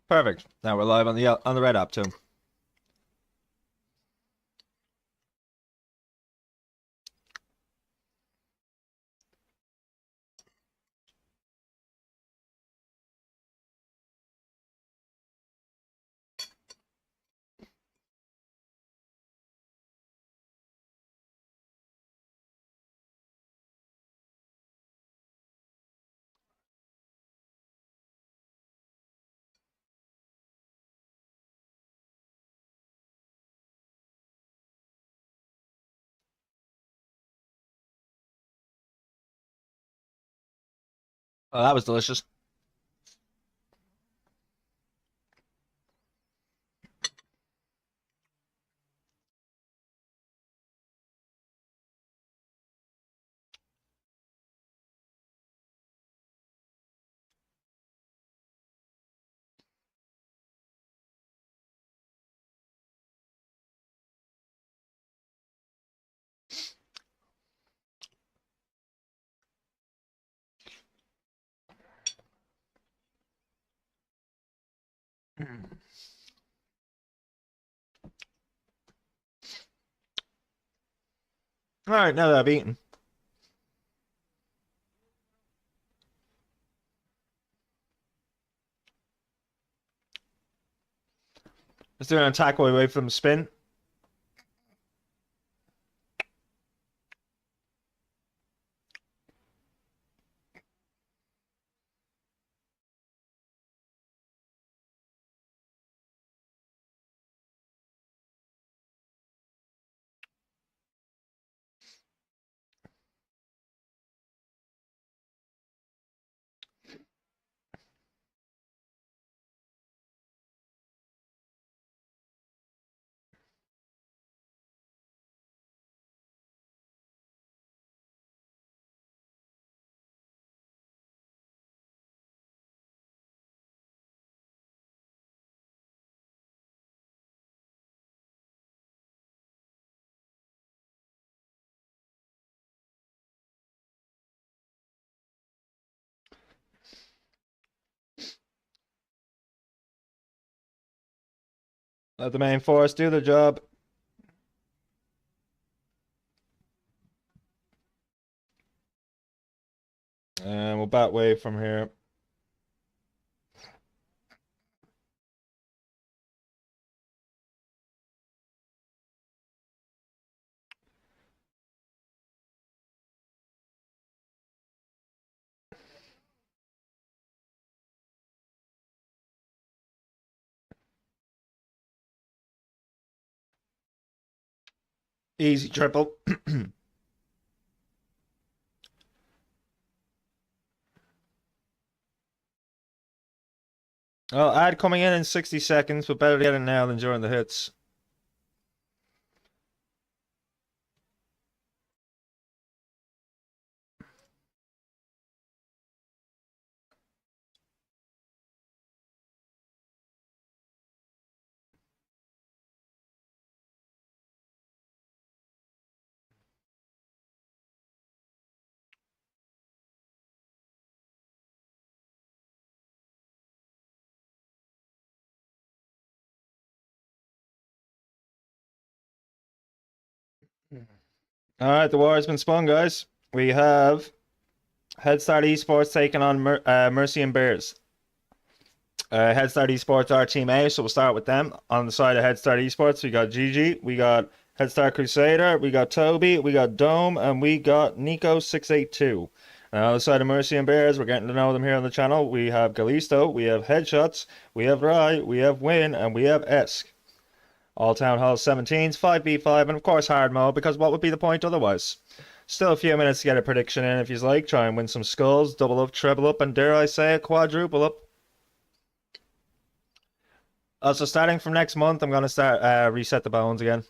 Perfect. Now we're live on the red app too. Oh, that was delicious. All right, now that I've eaten, let's do an attack while we wait for them to spin. Let the main force do the job. And we'll bat wave from here. Easy triple. Well, ad coming in 60 seconds, but better to get it now than during the hits. All right, the war has been spun, guys. We have Headstart Esports taking on Mercian Bears. Headstart Esports are Team A, so we'll start with them. On the side of Headstart Esports, we got Gigi, we got Headstart Crusader, we got Toby, we got Dome, and we got Nico682. On the side of Mercy and Bears, we're getting to know them here on the channel. We have Galisto, we have Headshots, we have Rai, we have Win, and we have Esk. All Town Hall 17s, 5v5, and of course hard mode, because what would be the point otherwise? Still a few minutes to get a prediction in if you like. Try and win some skulls, double up, treble up, and dare I say it, quadruple up. So starting from next month, I'm gonna start reset the bones again.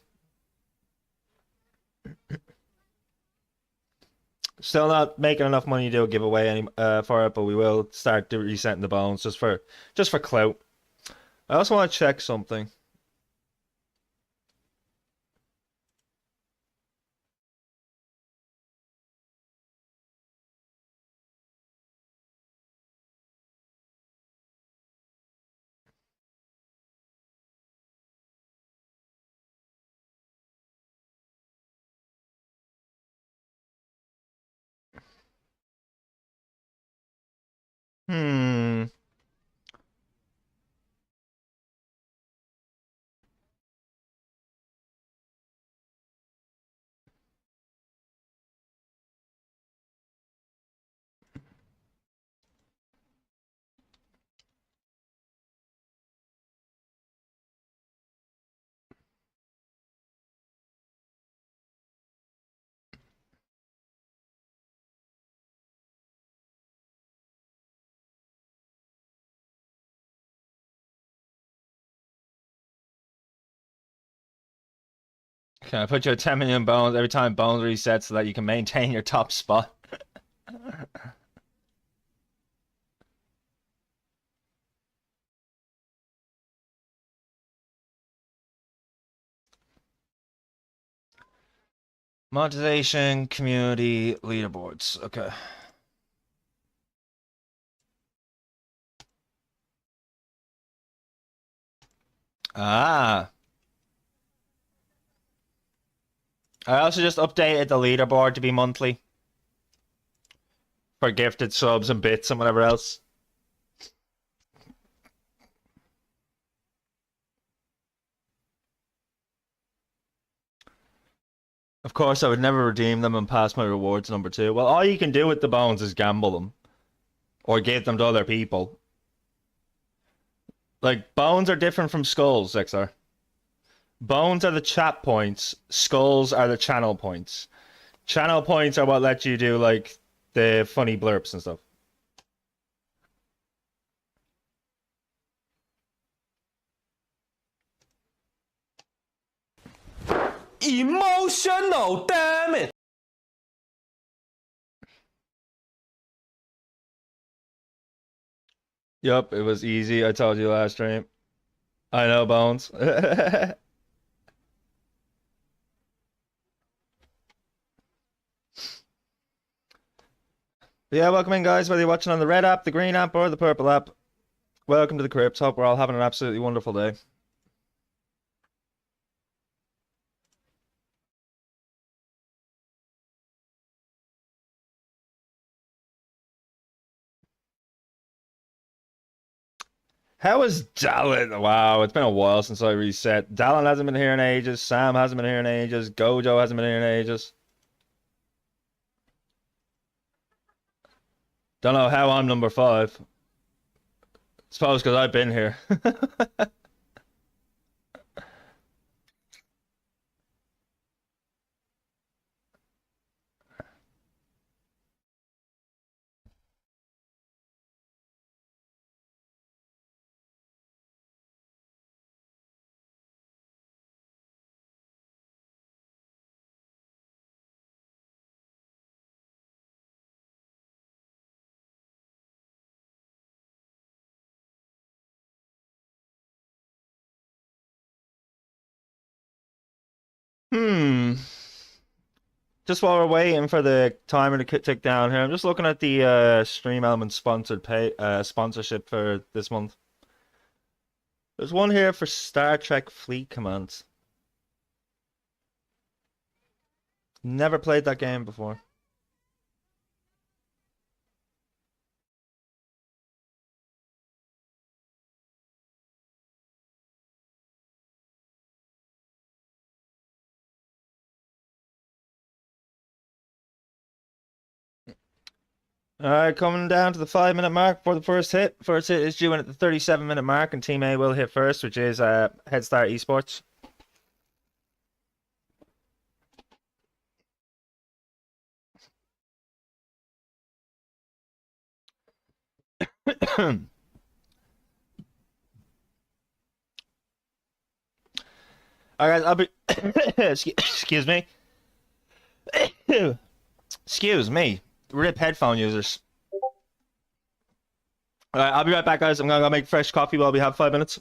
Still not making enough money to do a giveaway for it, but we will start resetting the bones just for clout. I also want to check something. Hmm. Can I put you at 10 million bones every time bones resets so that you can maintain your top spot? Monetization, community, leaderboards. Okay. Ah. I also just updated the leaderboard to be monthly for gifted subs and bits and whatever else. Of course, I would never redeem them and pass my rewards number two. Well, all you can do with the bones is gamble them or give them to other people. Like, bones are different from skulls, XR. Bones are the chat points, skulls are the channel points. Channel points are what let you do, like, the funny blurps and stuff. Emotional, damn it! Yup, it was easy. I told you last stream. I know, Bones. Yeah, welcome in, guys. Whether you're watching on the red app, the green app, or the purple app, welcome to the crypt. Hope we're all having an absolutely wonderful day. How is Dallin? Wow, it's been a while since I reset. Dallin hasn't been here in ages. Sam hasn't been here in ages. Gojo hasn't been here in ages. Don't know how I'm number five. Suppose because I've been here. Hmm. Just while we're waiting for the timer to tick down here, I'm just looking at the Stream Element sponsored sponsorship for this month. There's one here for Star Trek Fleet Commands. Never played that game before. Alright, coming down to the 5 minute mark for the first hit. First hit is due in at the 37 minute mark, and Team A will hit first, which is Headstart Esports. Alright, I'll be. Excuse me. Excuse me. RIP headphone users. Alright, I'll be right back, guys. I'm gonna go make fresh coffee while we have 5 minutes.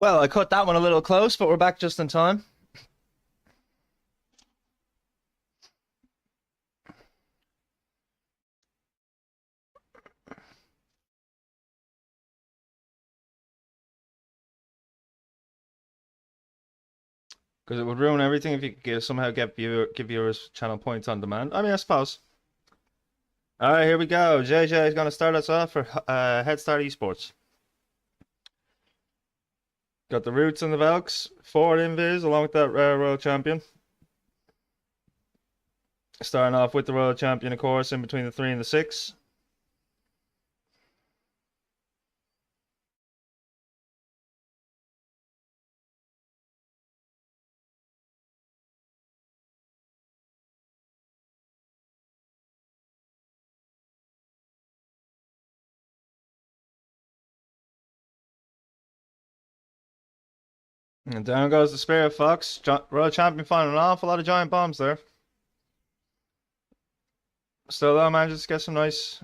Well, I cut that one a little close, but we're back just in time. Because it would ruin everything if you could somehow get give viewers channel points on demand. I mean, I suppose. All right, here we go. JJ is going to start us off for Headstart Esports. Got the Roots and the Velks, 4 Invis along with that Royal Champion. Starting off with the Royal Champion, of course, in between the 3 and the 6. And down goes the Spirit Fox. Royal Champion finding an awful lot of giant bombs there. Still though, manages to get some nice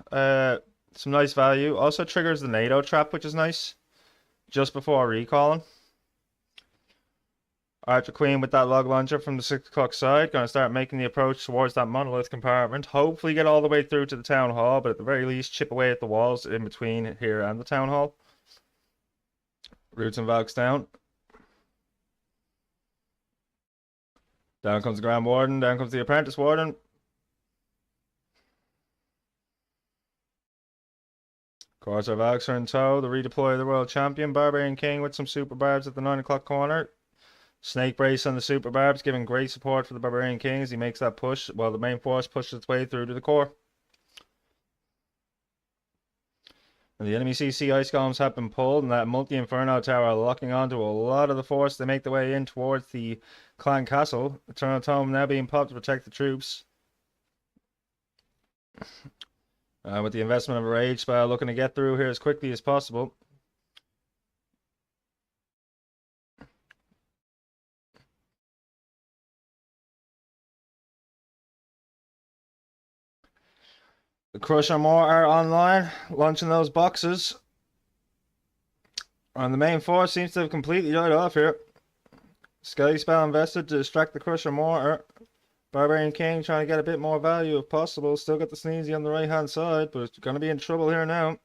value. Also triggers the NATO trap, which is nice. Just before recalling. Archer Queen with that log launcher from the 6 o'clock side. Gonna start making the approach towards that monolith compartment. Hopefully get all the way through to the town hall, but at the very least chip away at the walls in between here and the town hall. Roots and Valks down. Down comes the Grand Warden. Down comes the Apprentice Warden. Of course, our Valks are in tow. The redeploy of the Royal Champion. Barbarian King with some Super Barbs at the 9 o'clock corner. Snake Brace on the Super Barbs, giving great support for the Barbarian King as he makes that push while the main force pushes its way through to the core. And the enemy CC Ice Golems have been pulled, and that multi-Inferno Tower are locking onto a lot of the force. They make their way in towards the Clan Castle. Eternal Tome now being popped to protect the troops. With the investment of a Rage Spell, looking to get through here as quickly as possible. The Crusher More are online, launching those boxes. And the main force seems to have completely died off here. Skelly Spell invested to distract the Crusher More. Barbarian King trying to get a bit more value if possible. Still got the Sneezy on the right hand side, but it's going to be in trouble here now.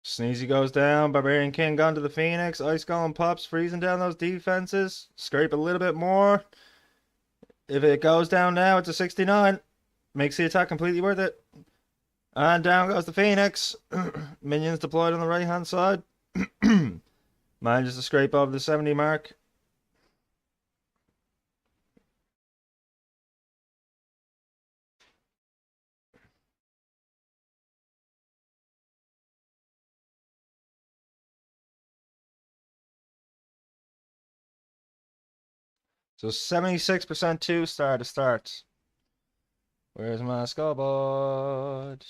Sneezy goes down. Barbarian King gone to the Phoenix. Ice Golem pops, freezing down those defenses. Scrape a little bit more. If it goes down now, it's a 69. Makes the attack completely worth it. And down goes the Phoenix. Minions deployed on the right hand side. Manages to scrape over the 70 mark. So 76% 2-star to start. Where's my scoreboard?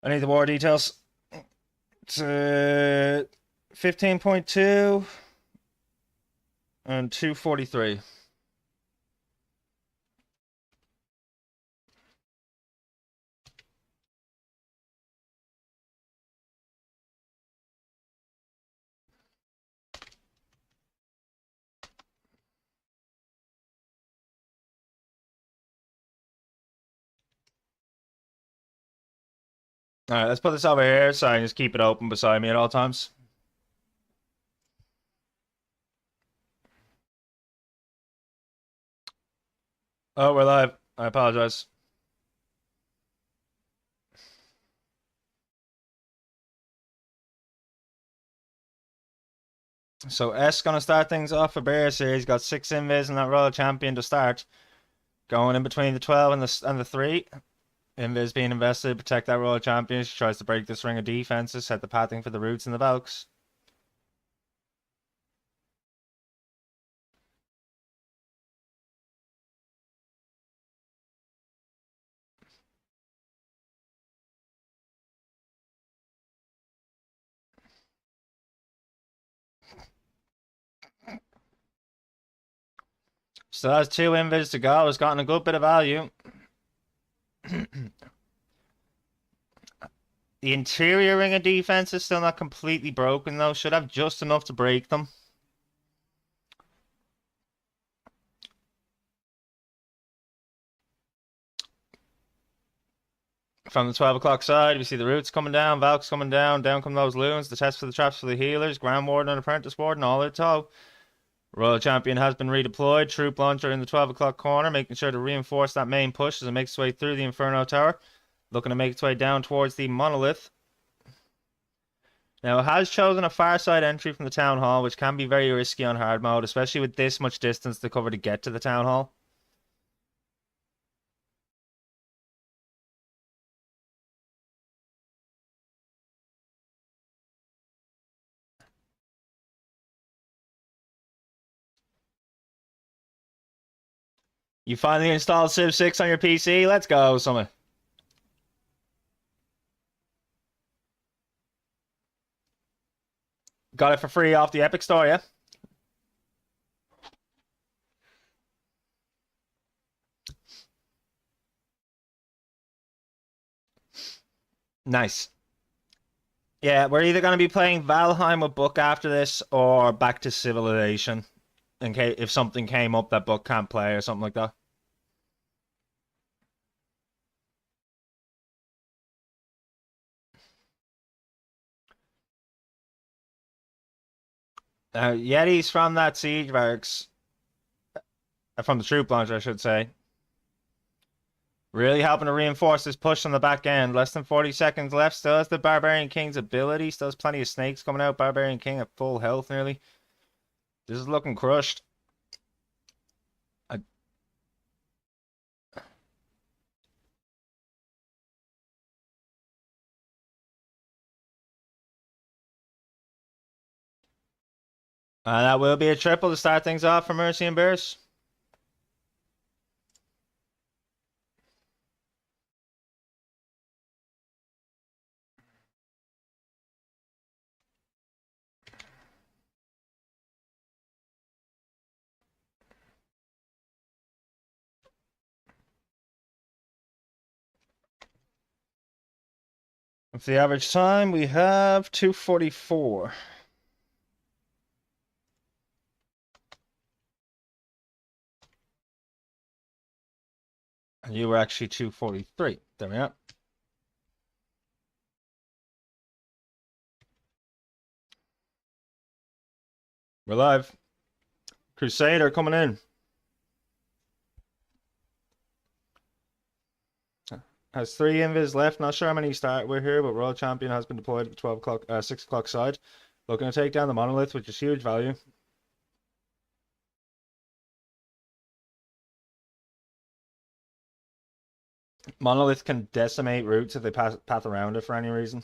I need the war details. It's 15.2 and 243. All right, let's put this over here so I can just keep it open beside me at all times. Oh, we're live. I apologize. So S gonna start things off for Bears here. He's got 6 invis and that Royal Champion to start. Going in between the 12 and the 3. Invis being invested to protect that Royal Champion. She tries to break this ring of defenses, set the pathing for the Roots and the Valks. Still has 2 invis to go. Has gotten a good bit of value. The interior ring of defense is still not completely broken, though. Should have just enough to break them. From the 12 o'clock side, we see the roots coming down, Valks coming down, down come those loons, the test for the traps for the healers, Grand Warden and Apprentice Warden, all in tow. Royal Champion has been redeployed, Troop Launcher in the 12 o'clock corner, making sure to reinforce that main push as it makes its way through the Inferno Tower. Looking to make its way down towards the Monolith. Now, it has chosen a far side entry from the Town Hall, which can be very risky on hard mode, especially with this much distance to cover to get to the Town Hall. You finally installed Civ 6 on your PC? Let's go, Summit. Got it for free off the Epic Store, yeah? Nice. Yeah, we're either going to be playing Valheim with Book after this or back to Civilization in case if something came up that Book can't play or something like that. Yetis from that siege barracks, from the troop launcher, I should say, really helping to reinforce this push on the back end. Less than 40 seconds left. Still has the Barbarian King's ability. Still has plenty of snakes coming out. Barbarian King at full health nearly. This is looking crushed. That will be a triple to start things off for Mercian Bears. What's the average time? We have 2:44. And you were actually 2:43. There we are. We're live. Crusader coming in. Has 3 invis left. Not sure how many start we're here, but Royal Champion has been deployed at the 12 o'clock, 6 o'clock side. Looking to take down the Monolith, which is huge value. Monolith can decimate routes if they path around it for any reason.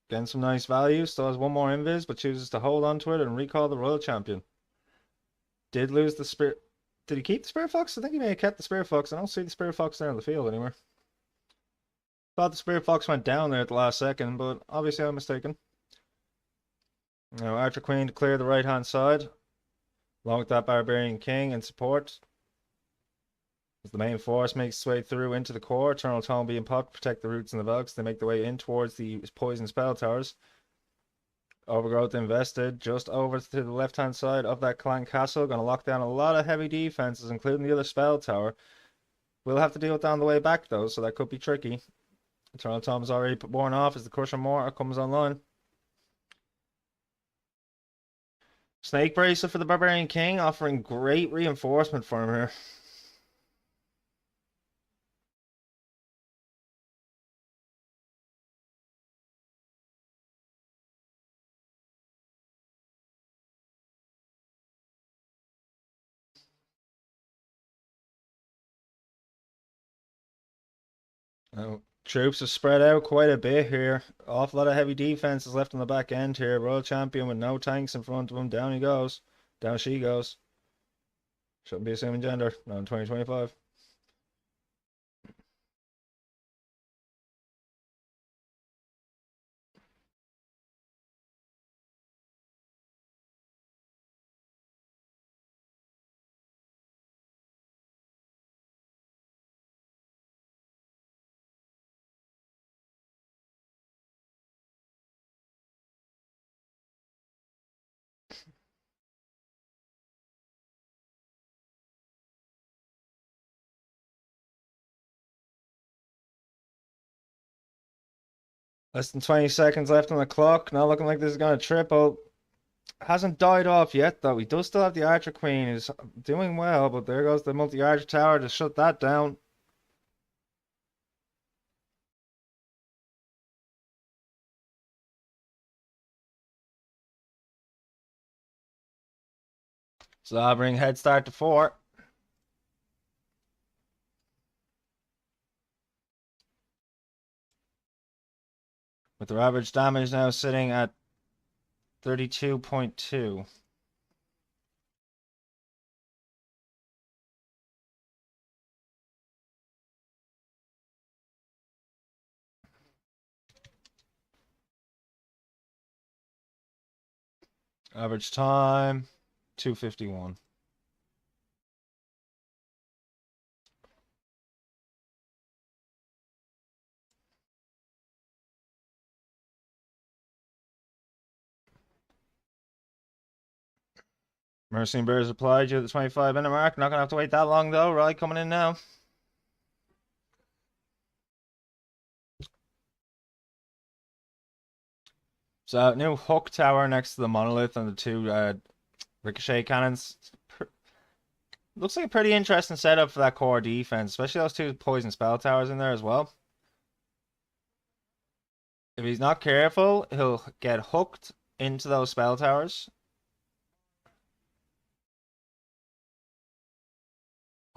Getting some nice value. Still has 1 more invis, but chooses to hold on to it and recall the Royal Champion. Did lose the Spirit. Did he keep the Spirit Fox? I think he may have kept the Spirit Fox. I don't see the Spirit Fox there on the field anymore. Thought the Spirit Fox went down there at the last second, but obviously I'm mistaken. Now Archer Queen to clear the right-hand side, along with that Barbarian King in support. As the main force makes its way through into the core, Eternal Tome being popped to protect the roots and the Velks. They make their way in towards the poison spell towers. Overgrowth invested just over to the left-hand side of that clan castle. Going to lock down a lot of heavy defenses, including the other spell tower. We'll have to deal with that on the way back, though, so that could be tricky. Eternal Tome's already worn off as the Crusher Mortar comes online. Snake Bracelet for the Barbarian King, offering great reinforcement for him here. Oh, troops are spread out quite a bit here. Awful lot of heavy defenses left on the back end here. Royal Champion with no tanks in front of him. Down he goes. Down she goes. Shouldn't be assuming gender. Not in 2025. Less than 20 seconds left on the clock. Not looking like this is going to triple. Hasn't died off yet, though. He does still have the Archer Queen, who's doing well, but there goes the multi-Archer Tower to shut that down. So I'll bring Headstart to 4. With their average damage now sitting at 32.2. Average time, 2:51. Mercian Bears applied you at the 25-minute mark. Not going to have to wait that long, though. Right, coming in now. So, new hook tower next to the monolith and the 2 ricochet cannons. Looks like a pretty interesting setup for that core defense, especially those 2 poison spell towers in there as well. If he's not careful, he'll get hooked into those spell towers.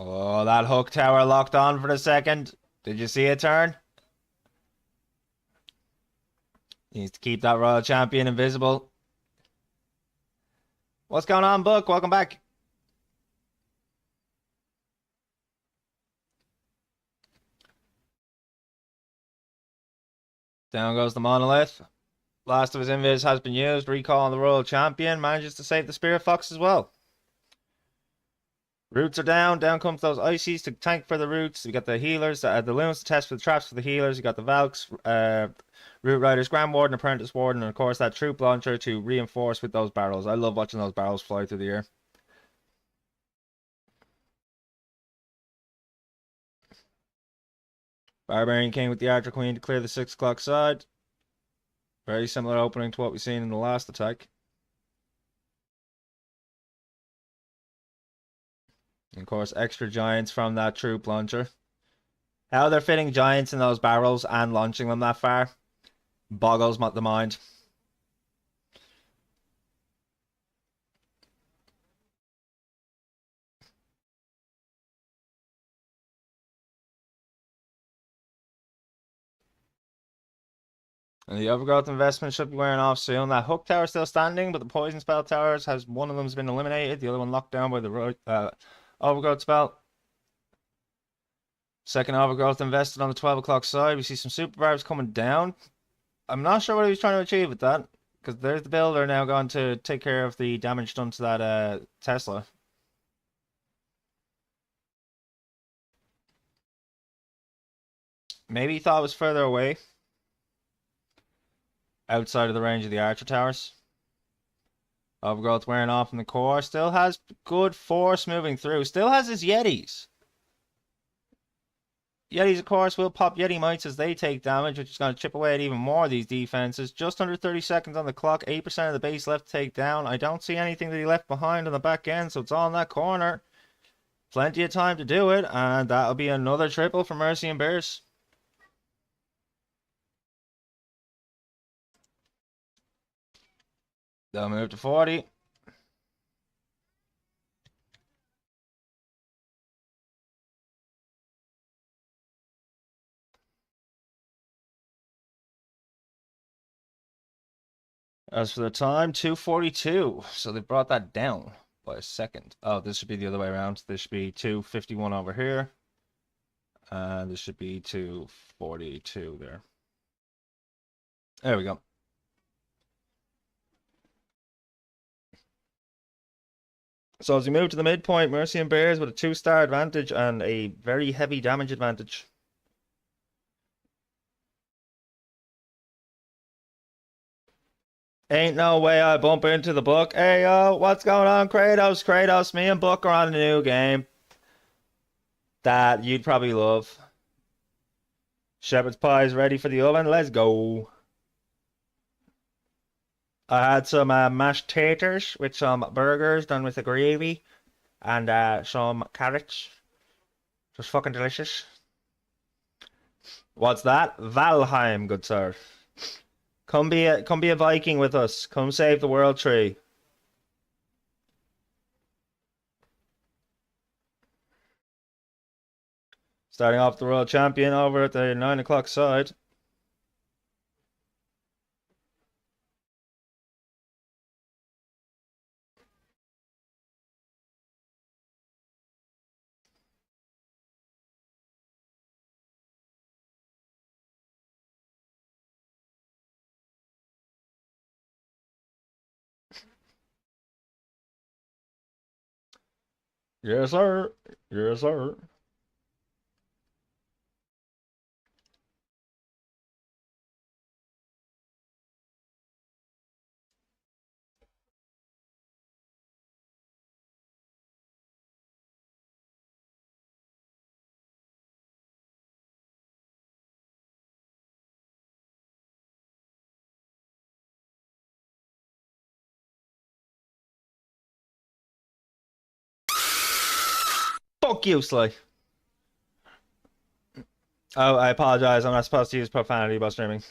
Oh, that hook tower locked on for a second. Did you see it turn? He needs to keep that Royal Champion invisible. What's going on, Book? Welcome back. Down goes the monolith. Last of his invis has been used. Recall on the Royal Champion. Manages to save the Spirit Fox as well. Roots are down. Down comes those ices to tank for the roots. We got the healers, the loons to test for the traps for the healers. You got the Valks, Root Riders, Grand Warden, Apprentice Warden, and of course that troop launcher to reinforce with those barrels. I love watching those barrels fly through the air. Barbarian King with the Archer Queen to clear the 6 o'clock side. Very similar opening to what we've seen in the last attack. And of course, extra giants from that troop launcher. How they're fitting giants in those barrels and launching them that far boggles the mind. And the overgrowth investment should be wearing off soon. That hook tower is still standing, but the poison spell towers has one of them's been eliminated. The other one locked down by the overgrowth spell. Second overgrowth invested on the 12 o'clock side. We see some super barbs coming down. I'm not sure what he was trying to achieve with that, because there's the builder now going to take care of the damage done to that Tesla. Maybe he thought it was further away, outside of the range of the Archer towers. Overgrowth wearing off in the core. Still has good force moving through. Still has his Yetis. Yetis, of course, will pop Yeti Mites as they take damage, which is going to chip away at even more of these defenses. Just under 30 seconds on the clock. 8% of the base left to take down. I don't see anything that he left behind on the back end, so it's all in that corner. Plenty of time to do it, and that'll be another triple for Mercian Bears. They'll move to 40. As for the time, 2:42. So they brought that down by a second. Oh, this should be the other way around. This should be 2:51 over here. And this should be 2:42 there. There we go. So as we move to the midpoint, Mercian Bears with a 2-star advantage and a very heavy damage advantage. Ain't no way I bump into the Book. Hey, yo, what's going on, Kratos? Kratos, me and Book are on a new game that you'd probably love. Shepherd's pie is ready for the oven. Let's go. I had some mashed taters with some burgers done with the gravy and some carrots. Just fucking delicious. What's that? Valheim, good sir. Come be a Viking with us. Come save the world tree. Starting off the world champion over at the 9 o'clock side. Yes, sir. Yes, sir. Fuck you, Sly. Oh, I apologize. I'm not supposed to use profanity while streaming.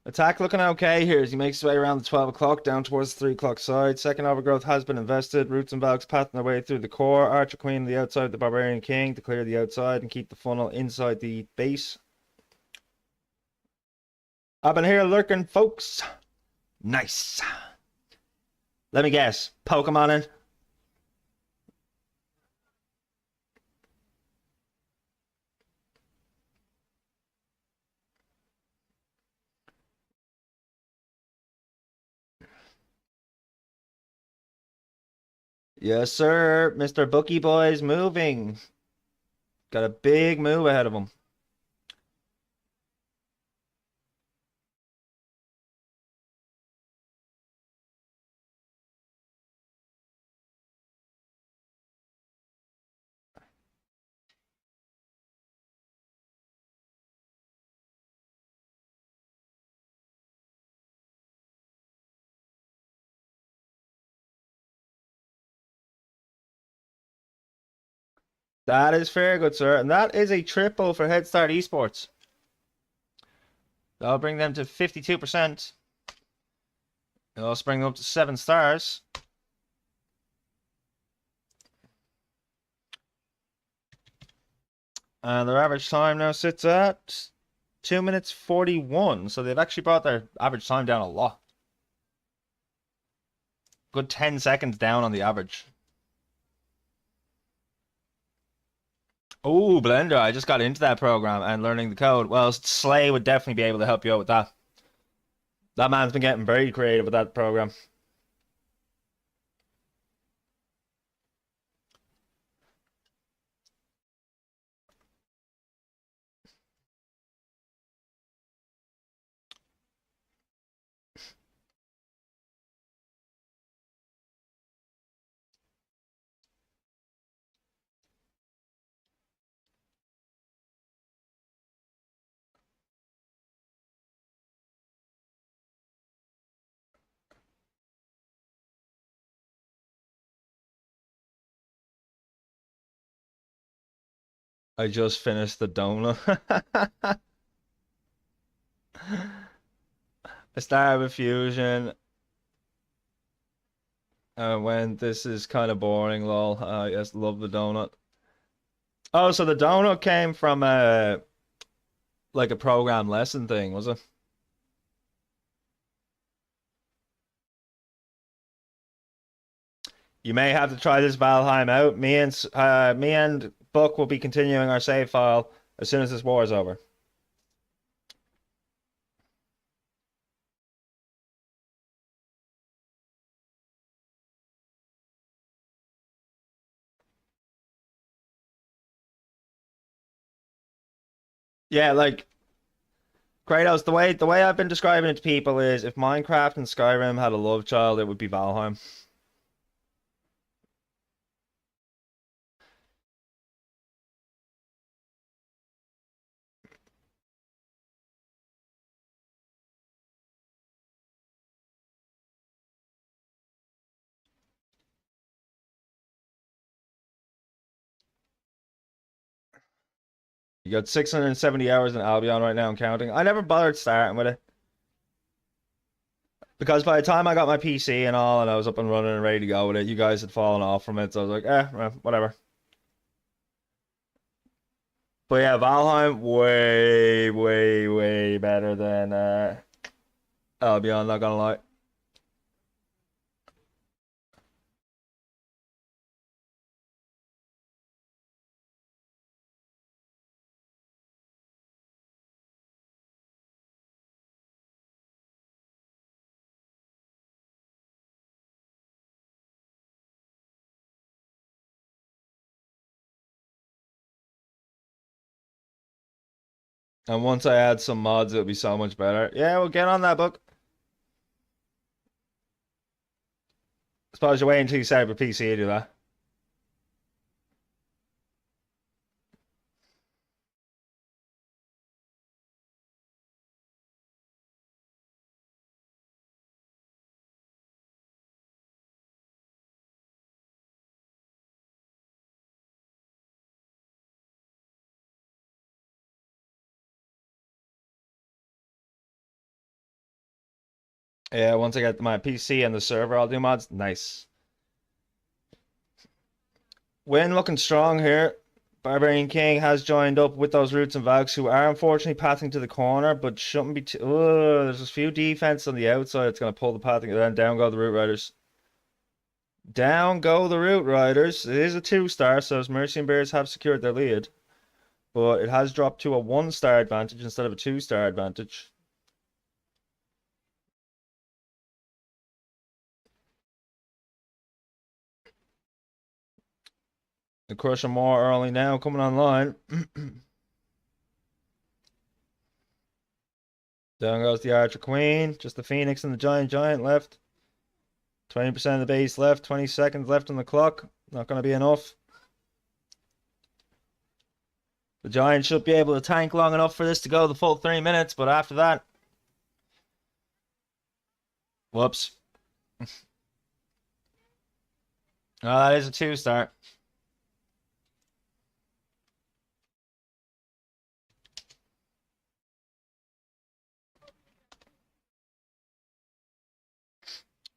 Attack looking okay here as he makes his way around the 12 o'clock down towards the 3 o'clock side. Second overgrowth has been invested. Roots and Valks pathing their way through the core. Archer Queen on the outside, the Barbarian King to clear the outside and keep the funnel inside the base. I've been here lurking, folks. Nice. Let me guess. Pokemon in? Yes, sir. Mr. Bookie Boy's moving. Got a big move ahead of him. That is fair, good sir. And that is a triple for Headstart Esports. That'll bring them to 52%. It'll also bring them up to 7 stars. And their average time now sits at 2 minutes 41. So they've actually brought their average time down a lot. Good 10 seconds down on the average. Oh, Blender, I just got into that program and learning the code. Well, Slay would definitely be able to help you out with that. That man's been getting very creative with that program. I just finished the donut. I started with Fusion. When this is kind of boring, lol. I just love the donut. Oh, so the donut came from like a program lesson thing, was it? You may have to try this Valheim out. Me and Buck will be continuing our save file as soon as this war is over. Yeah, like Kratos, the way I've been describing it to people is if Minecraft and Skyrim had a love child, it would be Valheim. You got 670 hours in Albion right now and counting. I never bothered starting with it. Because by the time I got my PC and all, and I was up and running and ready to go with it, you guys had fallen off from it, so I was like, whatever. But yeah, Valheim, way, way, way better than Albion, not gonna lie. And once I add some mods, it'll be so much better. Yeah, we'll get on that book. Suppose you're waiting until you set up your PC to do that. Yeah, once I get my PC and the server, I'll do mods. Nice. Win looking strong here. Barbarian King has joined up with those Roots and Valks, who are unfortunately pathing to the corner, but shouldn't be too. There's a few defense on the outside. It's going to pull the pathing. Then down go the Root Riders. Down go the Root Riders. It is a 2-star, so Mercian Bears have secured their lead. But it has dropped to a 1-star advantage instead of a 2-star advantage. The Crusher more early now coming online. Down goes the Archer Queen. Just the Phoenix and the Giant left. 20% of the base left. 20 seconds left on the clock. Not going to be enough. The Giant should be able to tank long enough for this to go the full 3 minutes, but after that... Whoops. Oh, that is a 2-star.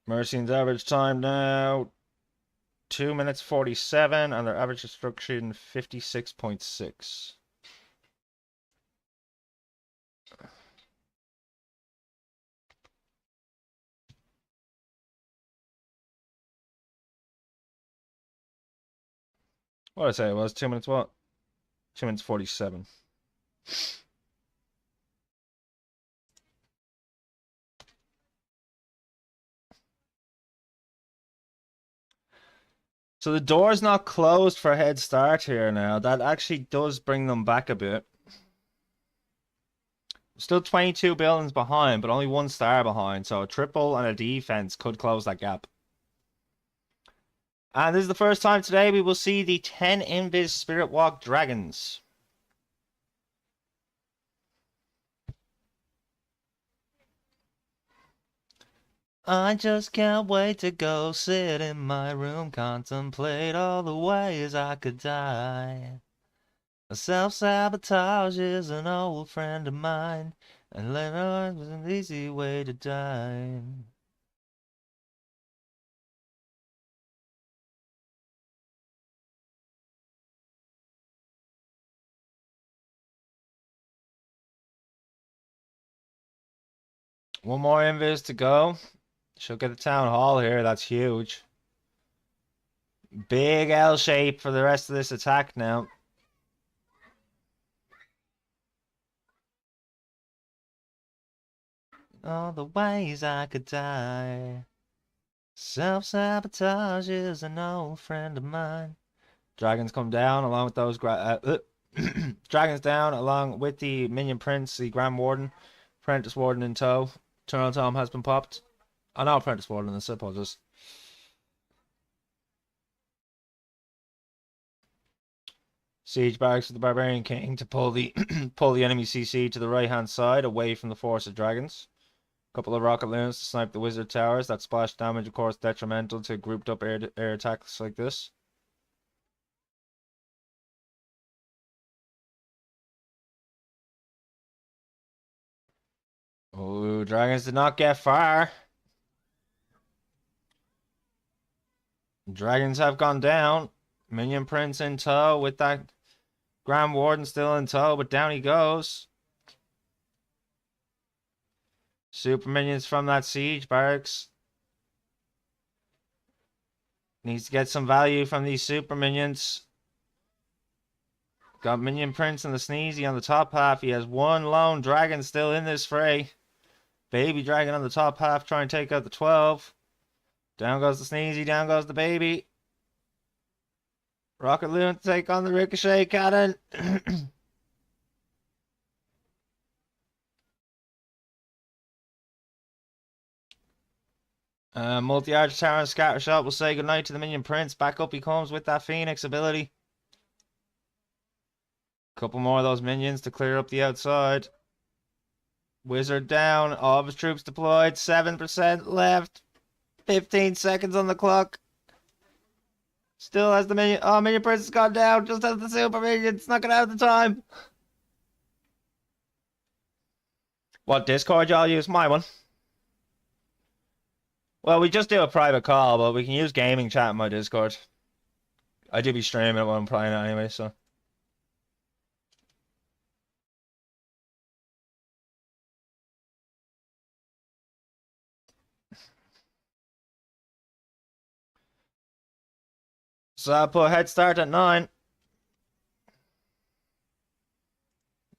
Mercian's average time now 2 minutes 47, and their average destruction 56.6. What did I say? It was 2 minutes what? 2 minutes 47. So the door's not closed for Headstart here now. That actually does bring them back a bit. Still 22 buildings behind, but only 1-star behind. So a triple and a defense could close that gap. And this is the first time today we will see the 10 Invis Spirit Walk Dragons. I just can't wait to go sit in my room, contemplate all the ways I could die. Self-sabotage is an old friend of mine, and Leonard was an easy way to die. One more invis to go. She'll get the town hall here. That's huge. Big L shape for the rest of this attack now. All the ways I could die. Self-sabotage is an old friend of mine. Dragons come down along with those... Dragons down along with the Minion Prince, the Grand Warden. Apprentice Warden in tow. Eternal Tome has been popped. I know Apprentice Warden, I suppose. Siege barracks with the Barbarian King to pull the enemy CC to the right hand side away from the force of dragons. Couple of rocket loons to snipe the wizard towers. That splash damage, of course, detrimental to grouped up air attacks like this. Blue Dragons did not get far. Dragons have gone down. Minion Prince in tow with that Grand Warden still in tow, but down he goes. Super Minions from that Siege Barracks. Needs to get some value from these Super Minions. Got Minion Prince and the Sneezy on the top half. He has one lone dragon still in this fray. Baby Dragon on the top half trying to take out the 12. Down goes the Sneezy, down goes the baby. Rocket Loon to take on the Ricochet Cannon. Multi-Archer Tower and Scatter Shot will say goodnight to the Minion Prince. Back up he comes with that Phoenix ability. Couple more of those minions to clear up the outside. Wizard down. All of his troops deployed. 7% left. 15 seconds on the clock. Still has the minion. Oh, Minion Prince has gone down. Just as the Super Minion snuck it out of the time. What Discord y'all use? My one. Well, we just do a private call, but we can use gaming chat in my Discord. I do be streaming it when I'm playing it anyway, so. So I put Headstart at 9.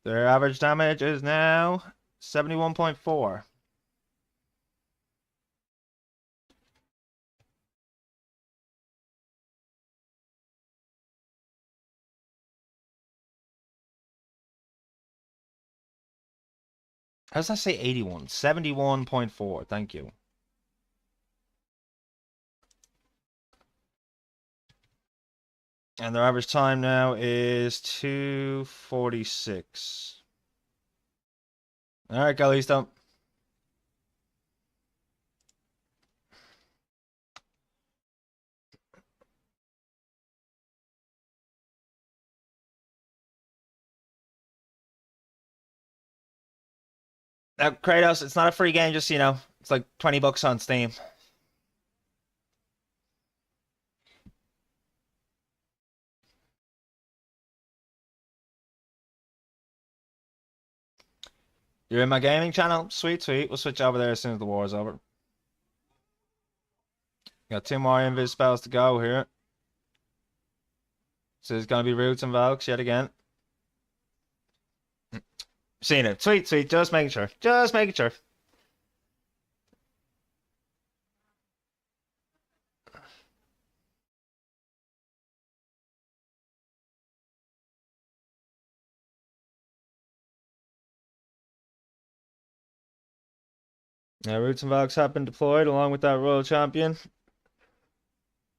Their average damage is now 71.4. How does that say 81? 71.4. Thank you. And their average time now is 2:46. All right, Galisto. Now, Kratos, it's not a free game, just, you know, it's like 20 bucks on Steam. You're in my gaming channel? Sweet, sweet. We'll switch over there as soon as the war's over. Got 2 more invis spells to go here. So it's going to be Roots and Valks yet again. Seen it. Sweet, sweet. Just making sure. Just making sure. Yeah, Roots and Valks have been deployed along with that Royal Champion.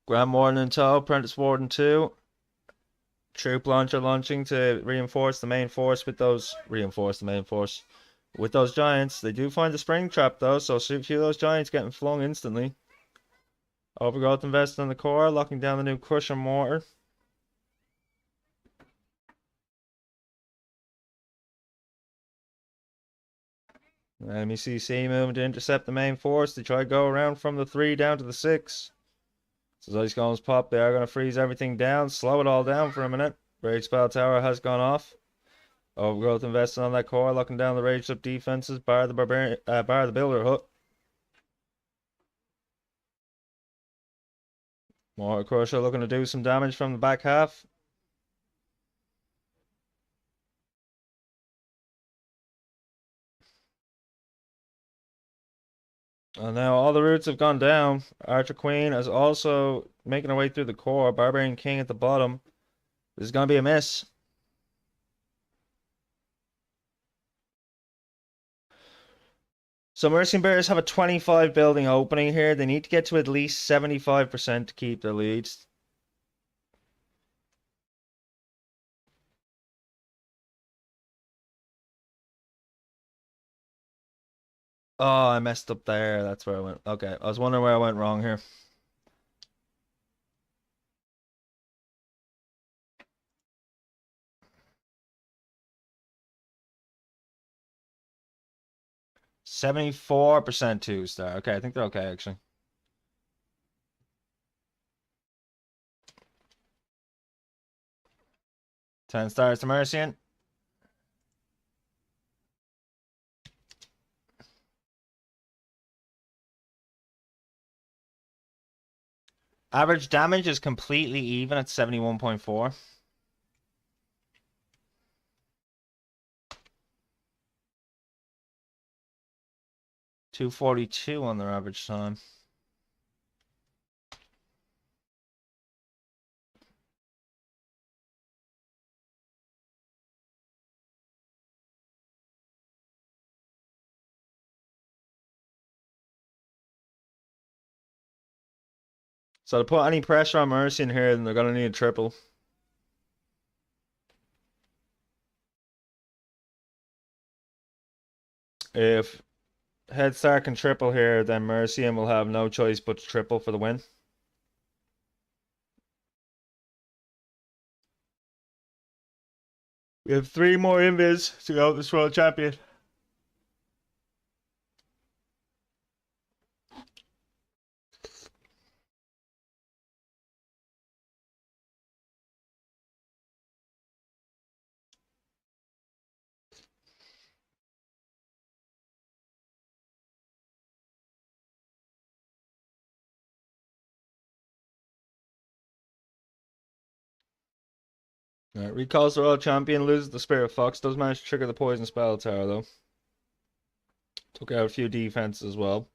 Grand Warden in tow, Apprentice Warden 2. Troop launcher launching to reinforce the main force with those with those giants. They do find the spring trap though, so a few of those giants getting flung instantly. Overgrowth invested in the core, locking down the new Crusher mortar. Enemy CC moving to intercept the main force. They try to go around from the 3 down to the 6. So as ice golems pop, they are going to freeze everything down, slow it all down for a minute. Rage Spell Tower has gone off. Overgrowth invested on that core, locking down the raged up defenses, bar the Builder Hut. Mortar Crusher looking to do some damage from the back half. And now all the roots have gone down. Archer Queen is also making her way through the core. Barbarian King at the bottom. This is going to be a miss. So Mercian Bears have a 25 building opening here. They need to get to at least 75% to keep their leads. Oh, I messed up there. That's where I went. Okay, I was wondering where I went wrong here. 74% 2-star. Okay, I think they're okay, actually. $10 to Mercian. Average damage is completely even at 71.4. $242 on their average time. So to put any pressure on Mercian here, then they're going to need a triple. If Headstart can triple here, then Mercian will have no choice but to triple for the win. We have 3 more invis to go this world champion. Alright, recalls the world champion, loses the Spirit Fox, does manage to trigger the poison spell tower though. Took out a few defenses as well.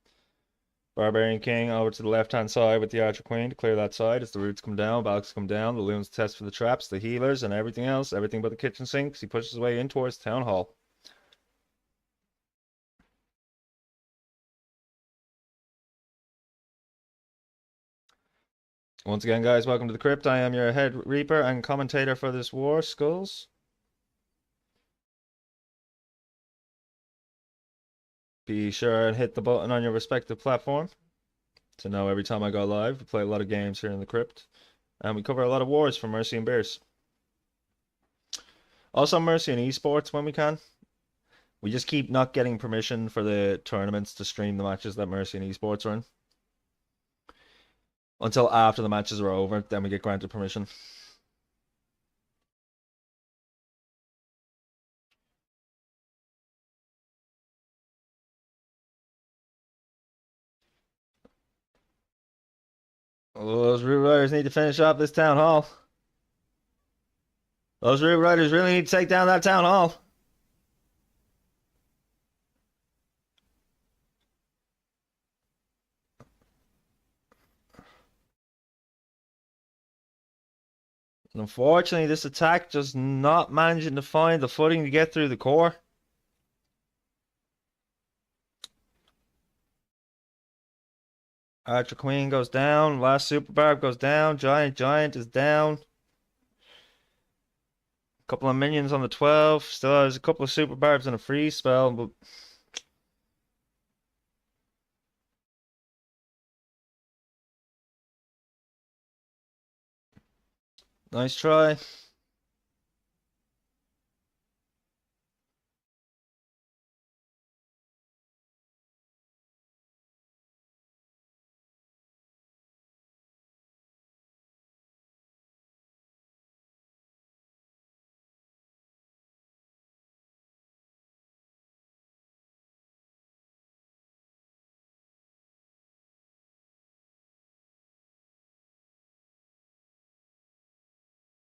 Barbarian King over to the left hand side with the Archer Queen to clear that side as the roots come down, balks come down, the loons test for the traps, the healers, and everything else, everything but the kitchen sinks. He pushes his way in towards Town Hall. Once again, guys, welcome to the crypt. I am your head reaper and commentator for this war, Skulls. Be sure and hit the button on your respective platform to know every time I go live. We play a lot of games here in the crypt, and we cover a lot of wars from Mercian Bears. Also, Mercian esports when we can. We just keep not getting permission for the tournaments to stream the matches that Mercian esports are in. Until after the matches are over, then we get granted permission. Oh, those Root Riders need to finish off this Town Hall. Those Root Riders really need to take down that Town Hall. Unfortunately, this attack just not managing to find the footing to get through the core. Archer Queen goes down. Last Super Barb goes down. Giant is down. A couple of minions on the 12. Still has a couple of Super Barbs and a freeze spell, but nice try.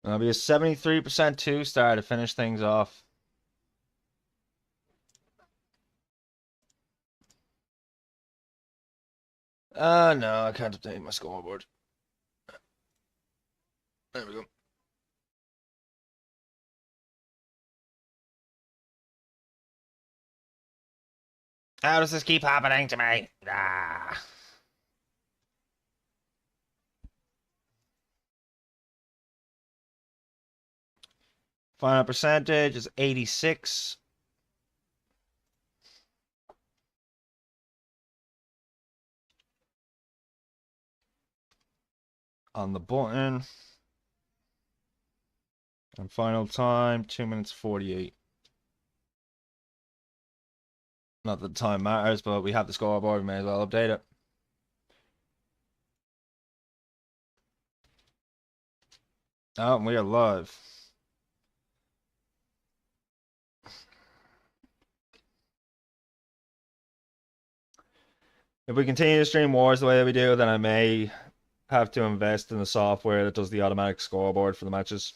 That'll be a 73% 2-star to finish things off. No, I can't update my scoreboard. There we go. How does this keep happening to me? Ah. Final percentage is 86. On the button. And final time, 2 minutes 48. Not that the time matters, but we have the scoreboard. We may as well update it. Oh, and we are live. If we continue to stream wars the way that we do, then I may have to invest in the software that does the automatic scoreboard for the matches.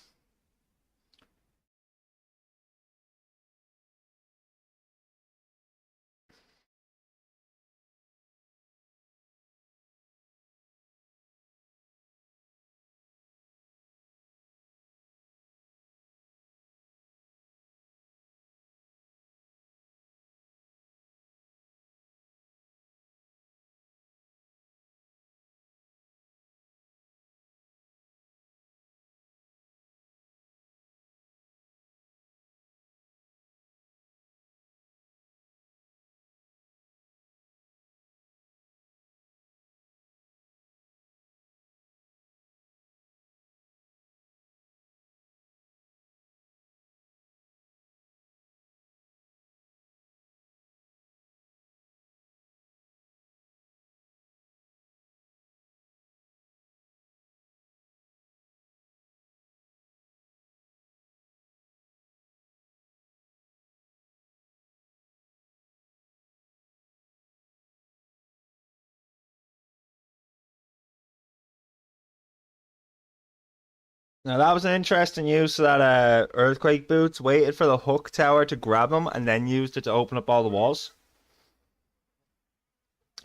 Now that was an interesting use of that earthquake boots. Waited for the hook tower to grab them and then used it to open up all the walls,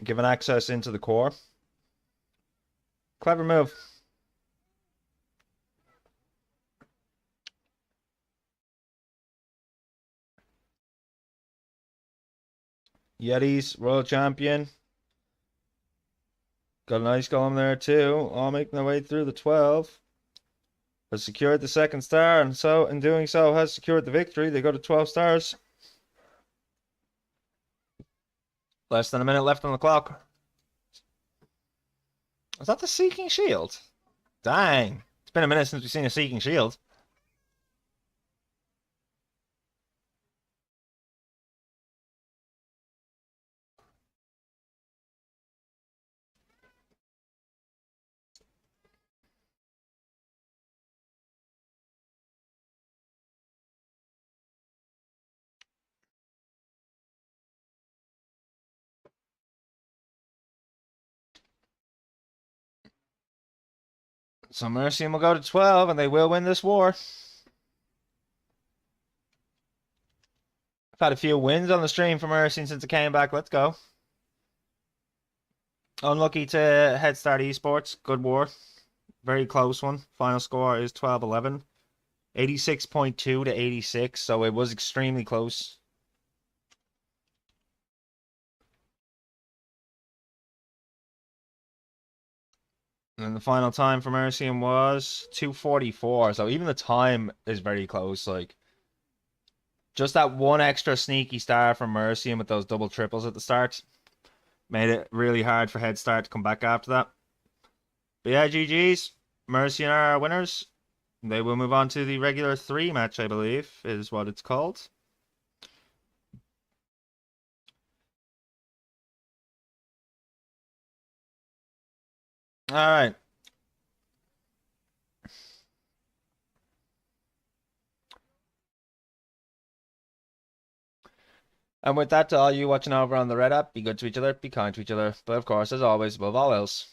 giving access into the core. Clever move. Yetis, World Champion. Got a nice golem there too. All making their way through the 12. Has secured the second star, and so in doing so has secured the victory. They go to 12 stars. Less than a minute left on the clock. Is that the Seeking Shield? Dang. It's been a minute since we've seen a Seeking Shield. So Mercian will go to 12, and they will win this war. I've had a few wins on the stream for Mercian since it came back. Let's go. Unlucky to Headstart Esports. Good war. Very close one. Final score is 12-11. 86.2 to 86, so it was extremely close. And the final time for Mercian was 2:44. So even the time is very close. Like, just that one extra sneaky star from Mercian with those double triples at the start made it really hard for Headstart to come back after that. But yeah, GG's. Mercian are our winners. They will move on to the regular 3 match, I believe, is what it's called. All right. And with that, to all you watching over on the Red app, be good to each other, be kind to each other, but of course, as always, above all else,